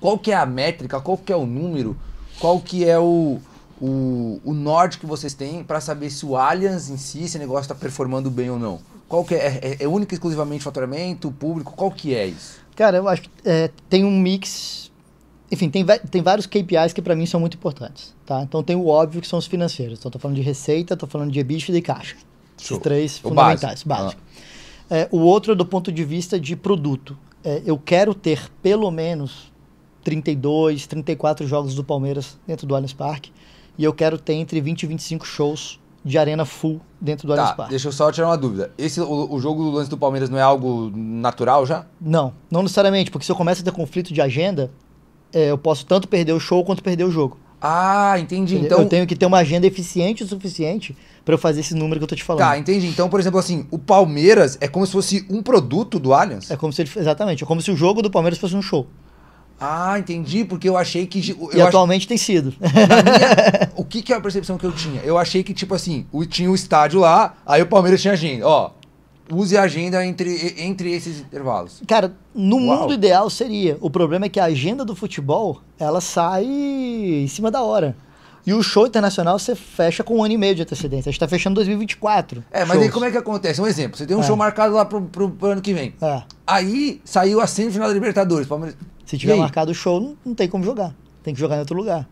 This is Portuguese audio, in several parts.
qual que é a métrica, qual que é o número, qual que é o norte que vocês têm para saber se o Allianz em si, esse negócio está performando bem ou não? Qual que é único e exclusivamente faturamento, público? Qual que é isso? Cara, eu acho que tem um mix... Enfim, tem vários KPIs que para mim são muito importantes, tá? Então tem o óbvio que são os financeiros. Então tô falando de receita, tô falando de EBITDA e caixa. Esses três fundamentais, básicos. O outro é do ponto de vista de produto. Eu quero ter pelo menos 32, 34 jogos do Palmeiras dentro do Allianz Parque e eu quero ter entre 20 e 25 shows de arena full dentro do Allianz Parque. Deixa eu só tirar uma dúvida. O jogo do lance do Palmeiras não é algo natural já? Não necessariamente, porque se eu começo a ter conflito de agenda, eu posso tanto perder o show quanto perder o jogo. Ah, entendi. Então, eu tenho que ter uma agenda eficiente o suficiente para eu fazer esse número que eu tô te falando. Tá, entendi. Então, por exemplo, assim, o Palmeiras é como se fosse um produto do Allianz? Exatamente. É como se o jogo do Palmeiras fosse um show. Ah, entendi, porque eu achei que... atualmente tem sido. O que é a percepção que eu tinha? Eu achei que, tipo assim, tinha o estádio lá, aí o Palmeiras tinha agenda. Ó, use a agenda entre esses intervalos. Cara, no mundo ideal seria. O problema é que a agenda do futebol, ela sai em cima da hora. E o show internacional você fecha com 1 ano e meio de antecedência. A gente tá fechando 2024. Mas aí como é que acontece? Um exemplo, você tem um show marcado lá pro ano que vem. Aí saiu a semifinal da Libertadores. Palmeiras... Se tiver marcado o show, não tem como jogar. Tem que jogar em outro lugar.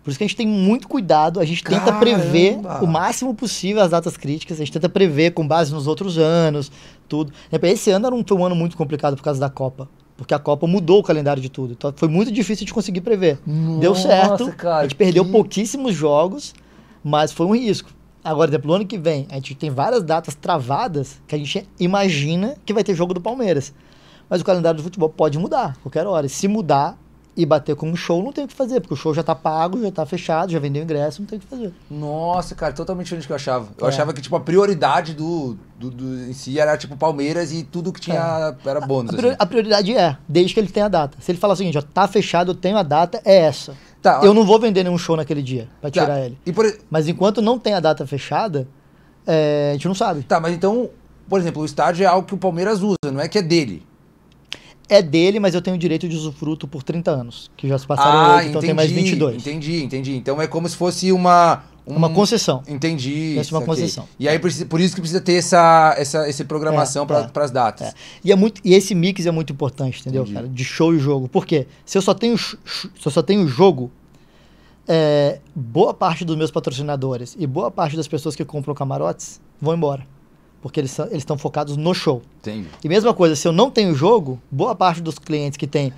Por isso que a gente tem muito cuidado, a gente tenta prever o máximo possível as datas críticas, a gente tenta prever com base nos outros anos, tudo. Esse ano foi um ano muito complicado por causa da Copa, porque a Copa mudou o calendário de tudo, então foi muito difícil de conseguir prever. Deu certo, cara, a gente perdeu pouquíssimos jogos, mas foi um risco. Agora, por exemplo, no ano que vem, a gente tem várias datas travadas que a gente imagina que vai ter jogo do Palmeiras. Mas o calendário do futebol pode mudar, qualquer hora. E se mudar e bater como show, não tem o que fazer, porque o show já tá pago, já tá fechado, já vendeu ingresso, não tem o que fazer. Nossa, cara, totalmente diferente do que eu achava. Eu achava que, tipo, a prioridade do em si era, tipo, Palmeiras e tudo que tinha era bônus. A prioridade desde que ele tenha a data. Se ele falar o seguinte, ó, tá fechado, eu tenho a data, é essa. Eu não vou vender nenhum show naquele dia, pra tirar ele. Mas enquanto não tem a data fechada, a gente não sabe. Tá, mas então, por exemplo, o estádio é algo que o Palmeiras usa, não é que é dele. É dele, mas eu tenho o direito de usufruto por 30 anos, que já se passaram 8, então tem mais 22. Entendi. Então é como se fosse uma concessão. Entendi. Uma concessão. E aí por isso que precisa ter essa programação para as datas. E esse mix é muito importante, entendeu, cara? De show e jogo. Por quê? Se eu só tenho jogo, boa parte dos meus patrocinadores e boa parte das pessoas que compram camarotes vão embora. Porque eles estão focados no show. Entendi. E mesma coisa, se eu não tenho jogo, boa parte dos clientes que tem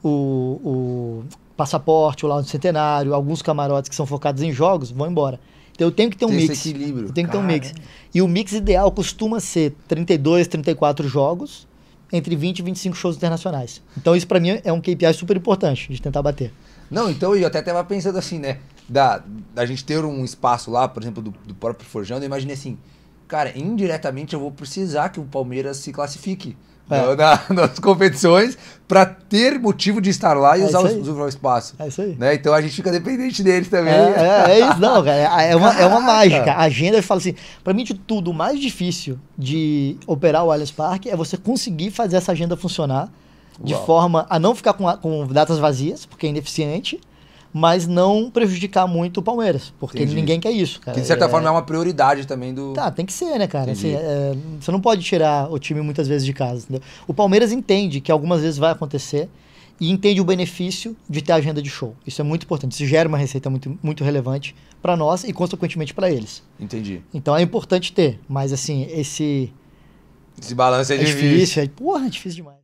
o passaporte, o Lounge Centenário, alguns camarotes que são focados em jogos, vão embora. Então eu tenho que ter um mix. Esse equilíbrio. Eu tenho que ter um mix. E o mix ideal costuma ser 32, 34 jogos, entre 20 e 25 shows internacionais. Então isso pra mim é um KPI super importante de tentar bater. Não, então eu até estava pensando assim, né? Da gente ter um espaço lá, por exemplo, do próprio Forjando, eu imaginei assim, cara, indiretamente eu vou precisar que o Palmeiras se classifique nas competições para ter motivo de estar lá e usar o espaço. É isso aí. Né? Então a gente fica dependente deles também. É isso, não, cara. É uma mágica. A agenda, eu falo assim, para mim de tudo, o mais difícil de operar o Allianz Parque é você conseguir fazer essa agenda funcionar de forma a não ficar com datas vazias, porque é ineficiente, mas não prejudicar muito o Palmeiras, porque ninguém quer isso, cara. Que de certa forma é uma prioridade também do... Tem que ser, né, cara? Assim, você não pode tirar o time muitas vezes de casa, entendeu? O Palmeiras entende que algumas vezes vai acontecer e entende o benefício de ter agenda de show. Isso é muito importante, isso gera uma receita muito, muito relevante para nós e, consequentemente, para eles. Entendi. Então é importante ter, mas assim, esse balanço é difícil. É difícil demais.